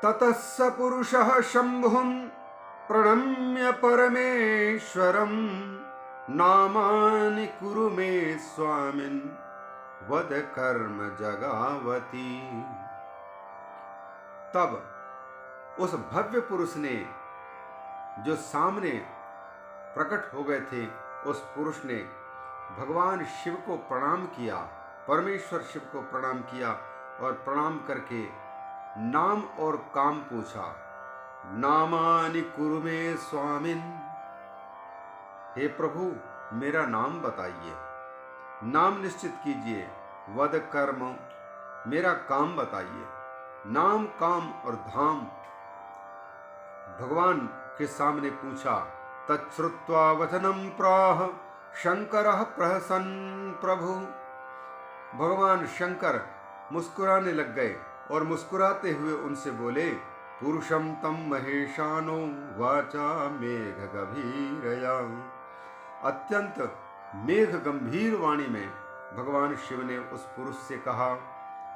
ततः स पुरुषः शंभुं प्रणम्य परमेश्वरं नामानि कुरु मे स्वामिन् वद कर्म जगावती। तब उस भव्य पुरुष ने, जो सामने प्रकट हो गए थे, उस पुरुष ने भगवान शिव को प्रणाम किया, परमेश्वर शिव को प्रणाम किया और प्रणाम करके नाम और काम पूछा। नामानि कुरु मे स्वामिन्, हे प्रभु मेरा नाम बताइए, नाम निश्चित कीजिए। वद कर्म, मेरा काम बताइए। नाम, काम और धाम भगवान के सामने पूछा। तच्छ्रुत्वा वचनं प्राह शंकरः प्रहसन् प्रभु। भगवान शंकर मुस्कुराने लग गए और मुस्कुराते हुए उनसे बोले, पुरुषं तम महेशानो वाचा मेघ गंभीरया। अत्यंत मेघ गंभीर वाणी में भगवान शिव ने उस पुरुष से कहा।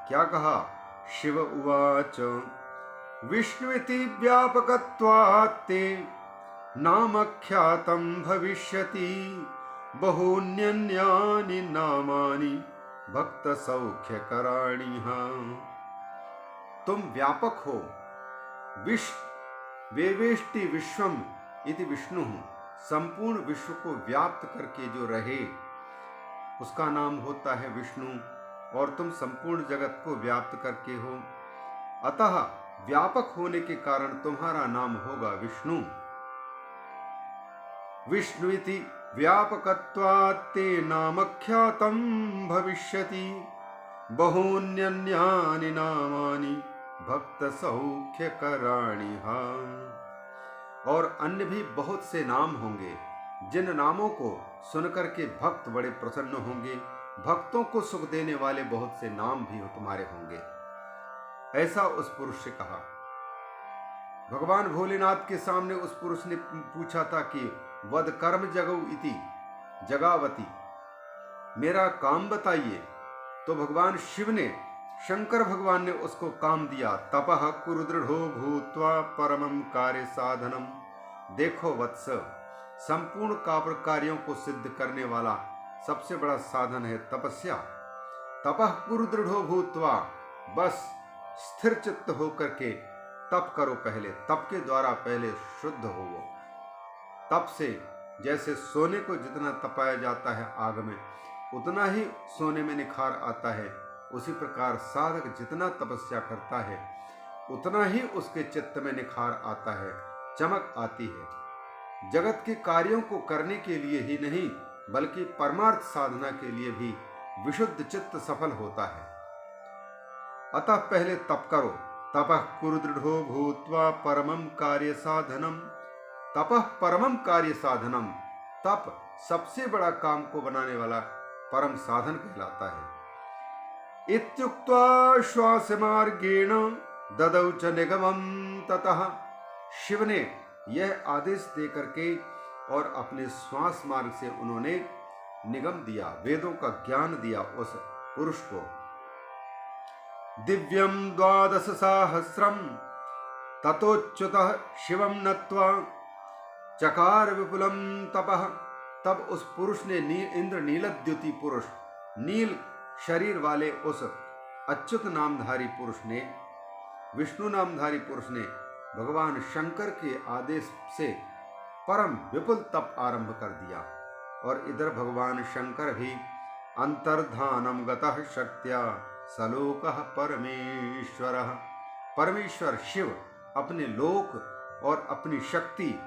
क्या कहा? शिव उवाच विष्णुइति व्यापकत्वात्ते नामख्यातं भविष्यति बहून्यन्यानि नामानि भक्त सौख्य कराणि। तुम व्यापक हो। वेवेष्टि विश्वम इति विष्णु, संपूर्ण विश्व को व्याप्त करके जो रहे उसका नाम होता है विष्णु, और तुम संपूर्ण जगत को व्याप्त करके हो, अतः व्यापक होने के कारण तुम्हारा नाम होगा विष्णु। विष्णुइति व्यापकत्वात्ते नामख्यातं भविष्यति बहून्यन्यानि नामानि भक्त सौख्य कराणि। और अन्य भी बहुत से नाम होंगे, जिन नामों को सुनकर के भक्त बड़े प्रसन्न होंगे। भक्तों को सुख देने वाले बहुत से नाम भी तुम्हारे होंगे। ऐसा उस पुरुष से कहा। भगवान भोलेनाथ के सामने उस पुरुष ने पूछा था कि वद कर्म जगौ इति जगावती, मेरा काम बताइए। तो भगवान शिव ने, शंकर भगवान ने उसको काम दिया। तपः कुरु दृढ़ो भूत्वा परमं कार्य साधनम। देखो वत्स, संपूर्ण कार्यों को सिद्ध करने वाला सबसे बड़ा साधन है तपस्या। तपः कुरु दृढ़ो भूत्वा, बस स्थिर चित्त होकर के तप करो। पहले तप के द्वारा पहले शुद्ध हो वो। तप से जैसे सोने को जितना तपाया जाता है आग में, उतना ही सोने में निखार आता है, उसी प्रकार साधक जितना तपस्या करता है उतना ही उसके चित्त में निखार आता है, चमक आती है। जगत के कार्यों को करने के लिए ही नहीं बल्कि परमार्थ साधना के लिए भी विशुद्ध चित्त सफल होता है। अतः पहले तप करो। तपः कुरु दृढ़ो भूत्वा परमं कार्य साधनम। तपः परमं कार्य साधनम, तप सबसे बड़ा काम को बनाने वाला परम साधन कहलाता है। इत्युक्त्वा श्वास मार्गेण ददौ च निगमं ततः। शिव ने यह आदेश देकर के और अपने श्वास मार्ग से उन्होंने निगम दिया, वेदों का ज्ञान दिया उस पुरुष को। दिव्यं 12 सहस्रम ततोच्युतः शिवं नत्वा चकार विपुलम तपः। तब उस पुरुष ने इंद्र नीलद्युति पुरुष, नील शरीर वाले उस अच्युत नामधारी पुरुष ने, विष्णु नामधारी पुरुष ने भगवान शंकर के आदेश से परम विपुल तप आरंभ कर दिया। और इधर भगवान शंकर भी अंतर्धानम गतः शक्त्या सलोकः परमेश्वरः। परमेश्वर शिव अपने लोक और अपनी शक्ति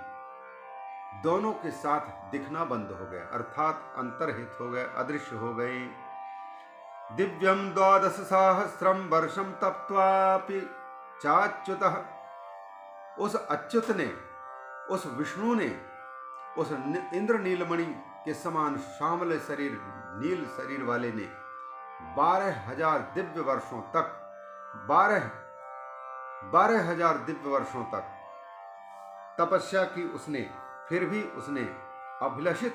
दोनों के साथ दिखना बंद हो गए, अर्थात अंतर्हित हो गए, अदृश्य हो गए। दिव्यम 12 सहस्रम वर्षम तप्त्वापि चाच्युतः। उस अच्युत ने, उस विष्णु ने, उस इंद्र नीलमणि के समान श्यामल शरीर, नील शरीर वाले ने 12,000 दिव्य वर्षों तक, 12,000 दिव्य वर्षों तक तपस्या की उसने, फिर भी उसने अभिलषित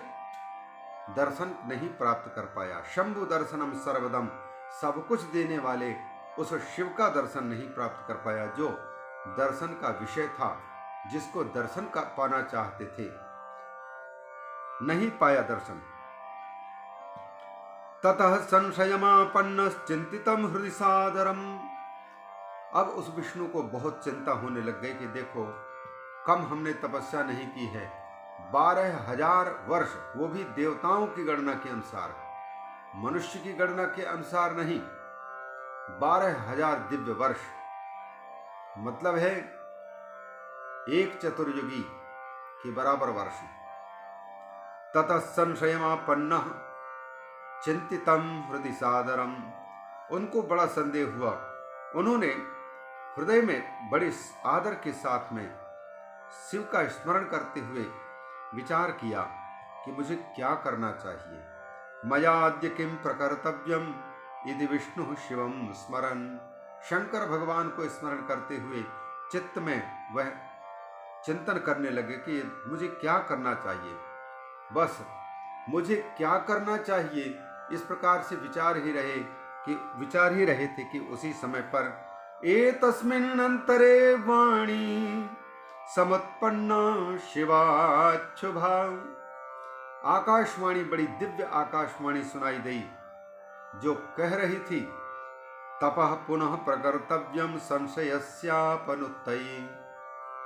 दर्शन नहीं प्राप्त कर पाया। शंभु दर्शनम सर्वदम, सब कुछ देने वाले उस शिव का दर्शन नहीं प्राप्त कर पाया, जो दर्शन का विषय था, जिसको दर्शन का पाना चाहते थे, नहीं पाया दर्शन। ततः संशयमापन्नश्चिंतितं हृदि सादरम्। अब उस विष्णु को बहुत चिंता होने लग गई कि देखो, कम हमने तपस्या नहीं की है, 12,000 वर्ष, वो भी देवताओं की गणना के अनुसार, मनुष्य की गणना के अनुसार नहीं, 12,000 दिव्य वर्ष, मतलब है एक चतुर्युगी के बराबर वर्ष। ततः संशयमापन्नः चिंतितं हृदि सादरम। उनको बड़ा संदेह हुआ। उन्होंने हृदय में बड़े आदर के साथ में शिव का स्मरण करते हुए विचार किया कि मुझे क्या करना चाहिए। मयाद्य किम प्रकर्तव्यम यदि विष्णु शिवम स्मरन। शंकर भगवान को स्मरण करते हुए चित्त में वह चिंतन करने लगे कि मुझे क्या करना चाहिए, बस मुझे क्या करना चाहिए, इस प्रकार से विचार ही रहे थे कि उसी समय पर एतस्मिन् अंतरे वाणी समुत्पन्ना शिवाच्छुभा। आकाशवाणी, बड़ी दिव्य आकाशवाणी सुनाई दी, जो कह रही थी तपः पुनः प्रकर्तव्यम संशयस्यापनुत्तये।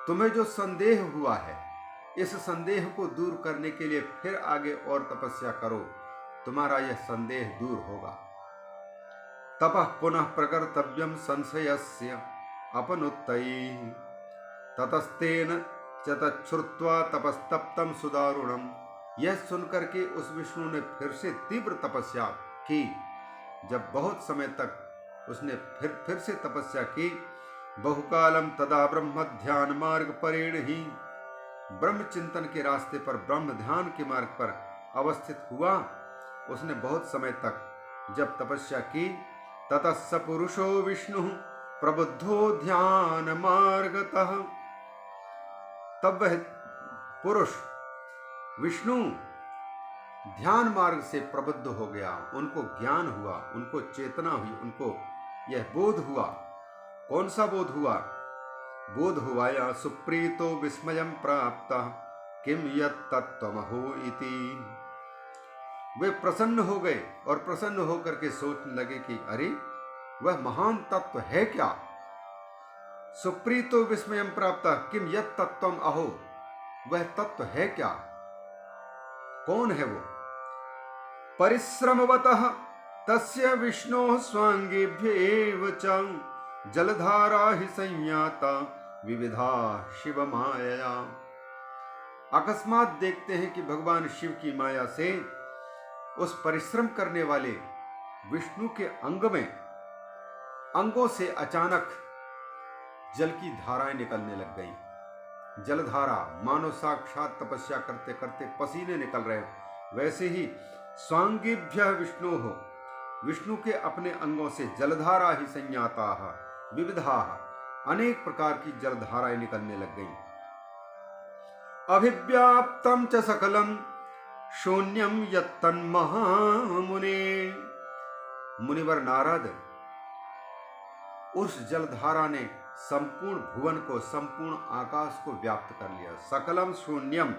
तुम्हें जो संदेह हुआ है, इस संदेह को दूर करने के लिए फिर आगे और तपस्या करो, तुम्हारा यह संदेह दूर होगा। तपः पुनः प्रकर्तव्यम संशयस्य अपनुत्तये। ततस्तेन च तच्छ्रुत्वा तपस्तप्तं सुदारुणम्। यह सुनकर के उस विष्णु ने फिर से तीव्र तपस्या की। जब बहुत समय तक उसने फिर से तपस्या की, बहुकालम तदा ब्रह्म ध्यान मार्ग परेण ही। ब्रह्म चिंतन के रास्ते पर, ब्रह्म ध्यान के मार्ग पर अवस्थित हुआ। उसने बहुत समय तक जब तपस्या की, ततः स पुरुषो विष्णु प्रबुद्धो ध्यान मार्गतः। तब वह पुरुष विष्णु ध्यान मार्ग से प्रबुद्ध हो गया। उनको ज्ञान हुआ, उनको चेतना हुई, उनको यह बोध हुआ। कौन सा बोध हुआ? बोध हुआ या सुप्रीतो विस्मयं प्राप्त किम यत् तत्त्वमहो इति। वे प्रसन्न हो गए और प्रसन्न होकर के सोचने लगे कि अरे, वह महान तत्व है क्या? सुप्रीतो विस्मयं प्राप्त किम यत् तत्त्वम अहो, वह तत्व है क्या? कौन है वो? परिश्रमवतः तस्य विष्णोः स्वांगेभ्येव च जलधारा हि संयाता विविधा शिव मायया। अकस्मात देखते हैं कि भगवान शिव की माया से उस परिश्रम करने वाले विष्णु के अंगों से अचानक जल की धाराएं निकलने लग गई। जलधारा मानो साक्षात तपस्या करते करते पसीने निकल रहे हो, वैसे ही स्वांगेभ्यः विष्णु हो, विष्णु के अपने अंगों से जलधारा ही संयाता विविधा, अनेक प्रकार की जलधाराएं निकलने लग गईं। अभिव्याप्तम च सकलम शून्यम यत्तन्महामुने। मुनिवर नारद, उस जलधारा ने संपूर्ण भुवन को, संपूर्ण आकाश को व्याप्त कर लिया। सकलम शून्यम,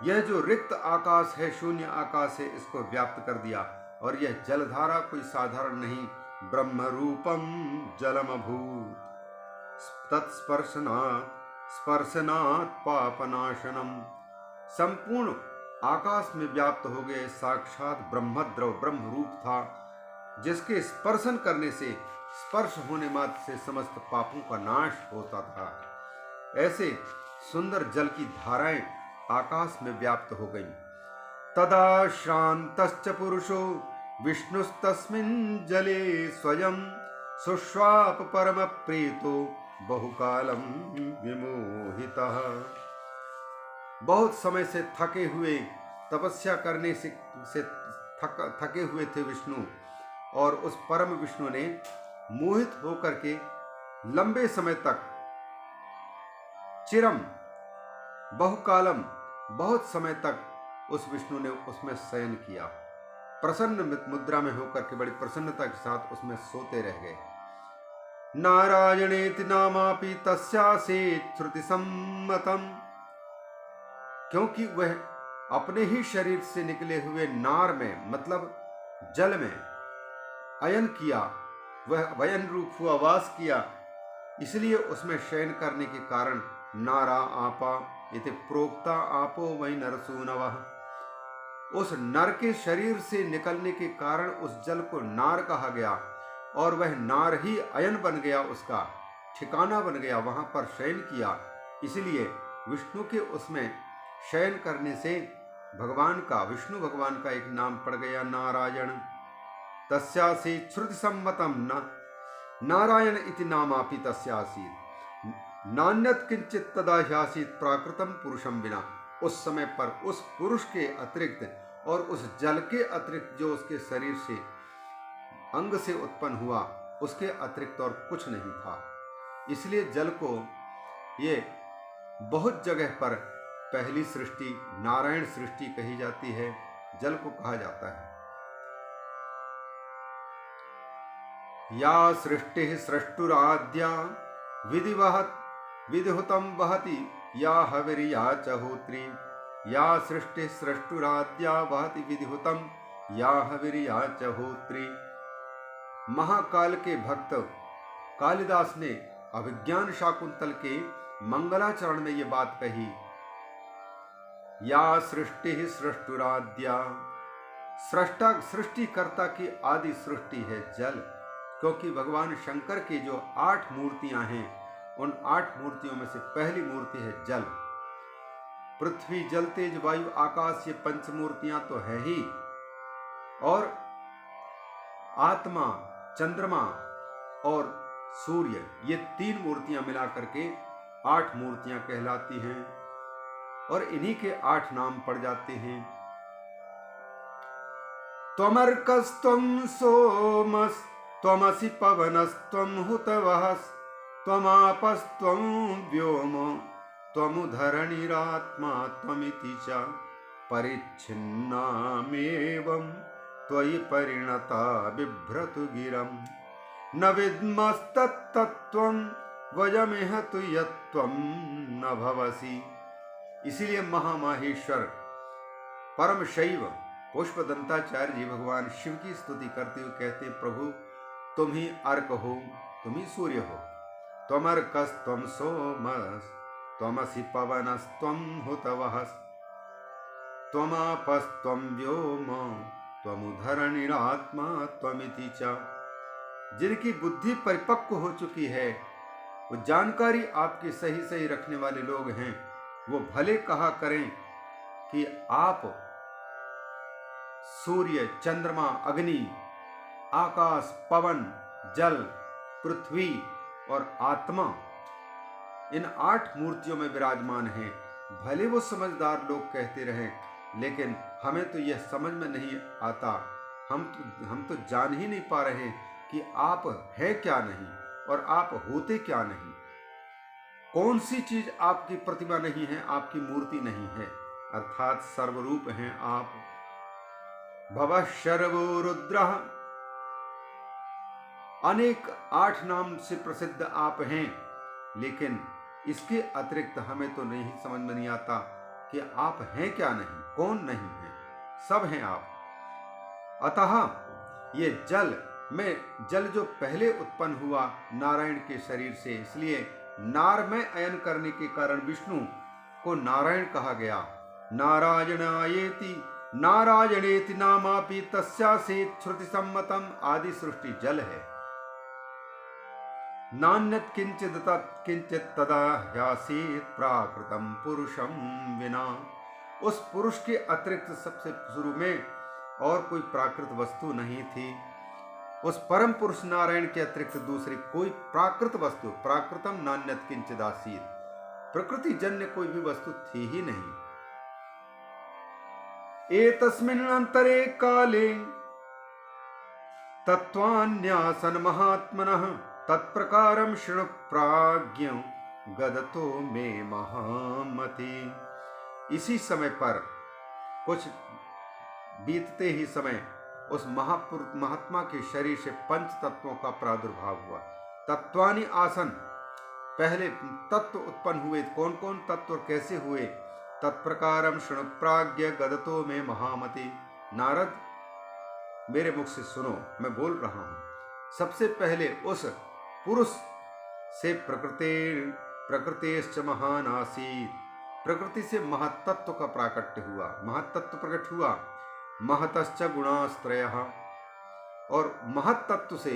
यह जो रिक्त आकाश है, शून्य आकाश है, इसको व्याप्त कर दिया। और यह जलधारा कोई साधारण नहीं, ब्रह्म रूपम जलमभूत स्पर्शनात् पापनाशनम। संपूर्ण आकाश में व्याप्त हो गए साक्षात ब्रह्मद्रव, ब्रह्म रूप था, जिसके स्पर्शन करने से, स्पर्श होने मात्र से समस्त पापों का नाश होता था। ऐसे सुंदर जल की धाराएं आकाश में व्याप्त हो गईं। तदा श्रांतश्च पुरुषो विष्णुस्तस्मिन् जले स्वयं सुष्वाप परम प्रीतो बहुकालम विमोहितः। बहुत समय से थके हुए, तपस्या करने से थके हुए थे विष्णु, और उस परम विष्णु ने मोहित होकर के लंबे समय तक, चिरम बहुकालम, बहुत समय तक उस विष्णु ने उसमें शयन किया। प्रसन्न मुद्रा में होकर के बड़ी प्रसन्नता के साथ उसमें सोते रह गए। नारायणेति नामापि तस्यासीत् श्रुति सम्मतम्। क्योंकि वह अपने ही शरीर से निकले हुए नार में मतलब जल में अयन किया, वह वयन रूप हुआ वास किया, इसलिए उसमें शयन करने के कारण नारा आपा इति प्रोक्ता आपो वही नरसूनवः। उस नर के शरीर से निकलने के कारण उस जल को नार कहा गया और वह नार ही अयन बन गया, उसका ठिकाना बन गया, वहां पर शयन किया। इसलिए विष्णु के उसमें शयन करने से भगवान का, विष्णु भगवान का एक नाम पड़ गया नारायण। तस्यासी श्रुति सम्मतम न नारायण इति नामापि तस्यासीत् नान्यत किंचित तदा ह्यासीत् प्राकृतम पुरुषम विना। उस समय पर उस पुरुष के अतिरिक्त और उस जल के अतिरिक्त जो उसके शरीर से अंग से उत्पन्न हुआ, उसके अतिरिक्त और कुछ नहीं था। इसलिए जल को ये बहुत जगह पर पहली सृष्टि नारायण सृष्टि कही जाती है, जल को कहा जाता है। या सृष्टि सृष्टुराद्या विधिहुतम वहति या हविर्या च होत्री। या सृष्टि सृष्टुराद्या वहति विधिहुतम या हविर्या च होत्री। महाकाल के भक्त कालिदास ने अभिज्ञान शाकुंतल के मंगलाचरण में ये बात कही। या सृष्टि सृष्टुराद्या, सृष्टा सृष्टिकर्ता की आदि सृष्टि है जल। क्योंकि भगवान शंकर की जो 8 मूर्तियां हैं, उन 8 मूर्तियों में से पहली मूर्ति है जल। पृथ्वी जल तेज वायु आकाश, ये पंचमूर्तियां तो है ही, और आत्मा चंद्रमा और सूर्य, ये 3 मूर्तियां मिला करके 8 मूर्तियां कहलाती हैं और इन्हीं के 8 नाम पड़ जाते हैं। त्वमर्कस्त्वं सोमस् त्वमसि पवनस्त्वं हुतवहस् त्वमापस्त्वं व्योम त्वमुधरणिरात्मा त्वमिति च परिच्छिन्नामेवं त्वयि परिणता बिभ्रतु गिरं न विद्मस्तत्तत्त्वं वयमिह तु यत्त्वं न भवसि। इसीलिए महामाहेश्वर परम शैव पुष्पदंताचार्य जी भगवान शिव की स्तुति करते हुए कहते, प्रभु तुम ही अर्क हो, तुम ही सूर्य हो। त्वमर्कस्त्वं सोमस् त्वमसि पवनस्त्वं हुतवहस् त्वमापस्त्वं व्योम त्वमुधरणिरात्मा त्वमिति च। जिनकी बुद्धि परिपक्व हो चुकी है, वो जानकारी आपकी सही सही रखने वाले लोग हैं, वो भले कहा करें कि आप सूर्य चंद्रमा अग्नि आकाश पवन जल पृथ्वी और आत्मा, इन 8 मूर्तियों में विराजमान हैं। भले वो समझदार लोग कहते रहें, लेकिन हमें तो यह समझ में नहीं आता, हम तो जान ही नहीं पा रहे कि आप है क्या नहीं और आप होते क्या नहीं। कौन सी चीज आपकी प्रतिमा नहीं है, आपकी मूर्ति नहीं है, अर्थात सर्वरूप हैं आप। भवः शर्वो रुद्रः, अनेक 8 नाम से प्रसिद्ध आप हैं, लेकिन इसके अतिरिक्त हमें तो नहीं समझ में नहीं आता कि आप हैं क्या नहीं, कौन नहीं है, सब हैं आप। अतः ये जल जो पहले उत्पन्न हुआ नारायण के शरीर से, इसलिए नार में अयन करने के कारण विष्णु को नारायण कहा गया। नारायणेति नामापि तस्यासीत् श्रुति सम्मतम, आदि सृष्टि जल है। नान्यत किंचित तदा ह्यासीत् प्राकृतम पुरुषम विना। उस पुरुष के अतिरिक्त सबसे शुरू में और कोई प्राकृत वस्तु नहीं थी। उस परम पुरुष नारायण के अतिरिक्त दूसरी कोई प्राकृत वस्तु, प्राकृतम नान्यत किंचित आसीत्, प्रकृति जन्य कोई भी वस्तु थी ही नहीं। एतस्मिन् अंतरे काले तत्त्वान्यासन महात्मनः तत्प्रकारं शृणु प्राज्ञं गदतो मे महामति। इसी समय पर कुछ बीतते ही समय उस महात्मा के शरीर से 5 तत्वों का प्रादुर्भाव हुआ। तत्वानि आसन, पहले तत्व उत्पन्न हुए, कौन कौन तत्व और कैसे हुए। तत्प्रकारम शृणु प्राज्ञ गदतो में महामति। नारद मेरे मुख से सुनो, मैं बोल रहा हूं। सबसे पहले उस पुरुष से प्रकृतेश्च महान आसीत, प्रकृति से महत्तत्व का प्राकट्य हुआ, महत्तत्व प्रकट हुआ। महतश्च गुणास्त्रयः, और महत्तत्व से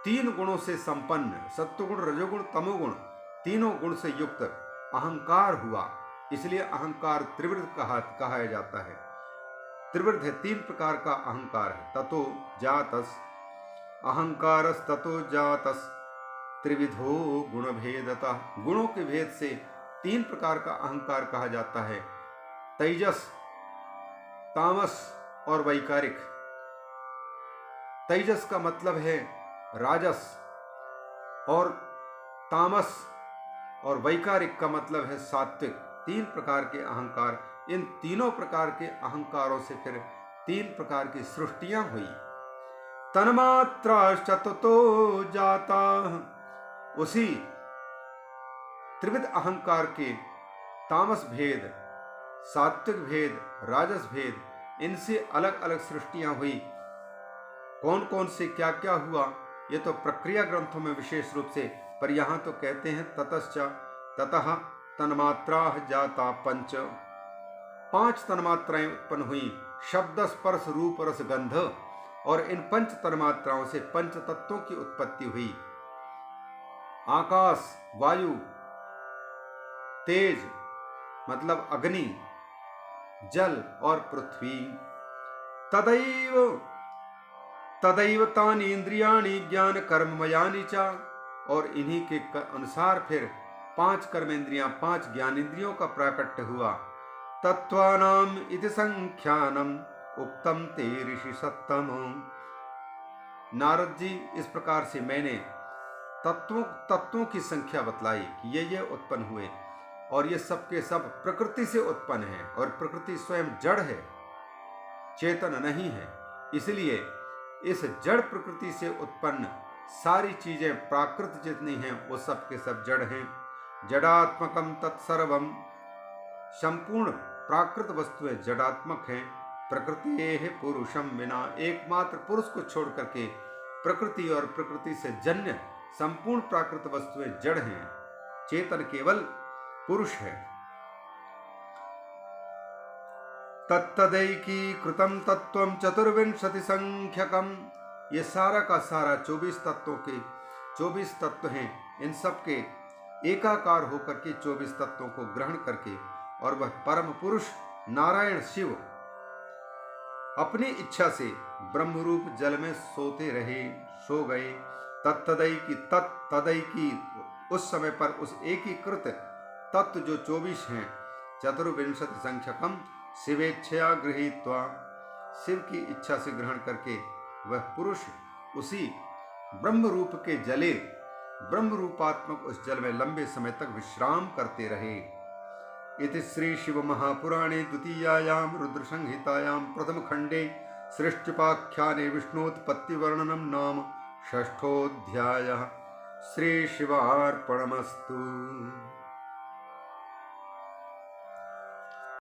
3 गुणों से संपन्न, सत्वगुण रजोगुण तमोगुण, तीनों गुण से युक्त अहंकार हुआ। इसलिए अहंकार त्रिवृत कहा जाता है। त्रिवृत है, 3 प्रकार का अहंकार है। ततो जातस अहंकारस ततो जातस त्रिविधो गुण भेदतः, गुणों के भेद से 3 प्रकार का अहंकार कहा जाता है। तेजस, तामस और वैकारिक। तेजस का मतलब है राजस, और तामस और वैकारिक का मतलब है सात्विक। 3 प्रकार के अहंकार, इन तीनों प्रकार के अहंकारों से फिर 3 प्रकार की सृष्टियां हुई। तन्मात्राश्च ततो जाता, उसी त्रिविध अहंकार के तामस भेद, सात्विक भेद, राजस भेद, इनसे अलग अलग सृष्टियां हुई। कौन कौन से क्या क्या हुआ ये तो प्रक्रिया ग्रंथों में विशेष रूप से, पर यहाँ तो कहते हैं ततश्च ततः तन्मात्रा जाता 5 तन्मात्राएं उत्पन्न हुई। शब्द स्पर्श रूप रस गंध, और इन 5 तन्मात्राओं से 5 तत्वों की उत्पत्ति हुई। आकाश, वायु, तेज मतलब अग्नि, जल और पृथ्वी। तदैव तानि इंद्रियाणि ज्ञान कर्ममयानि च, और इन्हीं के अनुसार फिर 5 कर्मेंद्रियां, 5 ज्ञानेंद्रियों का प्राकट्य हुआ। तत्वानाम इति संख्यानम उक्तम ते ऋषि सत्तम। नारद जी, इस प्रकार से मैंने तत्वों की संख्या बतलाई कि ये उत्पन्न हुए, और ये सब के सब प्रकृति से उत्पन्न है, और प्रकृति स्वयं जड़ है, चेतन नहीं है। इसलिए इस जड़ प्रकृति से उत्पन्न सारी चीजें प्राकृत जितनी हैं वो सब के सब जड़ हैं। जड़ात्मकम तत्सर्वम, संपूर्ण प्राकृत वस्तुएं जड़ात्मक हैं। प्रकृति पुरुषम विना, एकमात्र पुरुष को छोड़ करके प्रकृति और प्रकृति से जन्य संपूर्ण प्राकृत वस्तुएं जड़ हैं, चेतन केवल पुरुष है। तत्तदैकी कृतम तत्वम 24 संख्यकम, ये सारा का सारा 24 तत्वों के 24 तत्व हैं। इन सब के एकाकार होकर के 24 तत्वों को ग्रहण करके, और वह परम पुरुष नारायण शिव अपनी इच्छा से ब्रह्मरूप जल में सो गए। तत्तदैकी उस समय पर उस एकीकृत तत्व जो 24 हैं, 24 संख्यकम शिवेच्छया गृहीत्वा, शिव की इच्छा से ग्रहण करके वह पुरुष उसी ब्रह्म रूप के जले, ब्रह्म रूपात्मक उस जल में लंबे समय तक विश्राम करते रहे। इति श्री शिव महापुराणे द्वितीयायाम रुद्र संहितायां प्रथम खंडे सृष्टिपाख्याने विष्णोत्पत्ति वर्णनम नाम 6ठोऽध्यायः। श्री शिवार्पणमस्तु।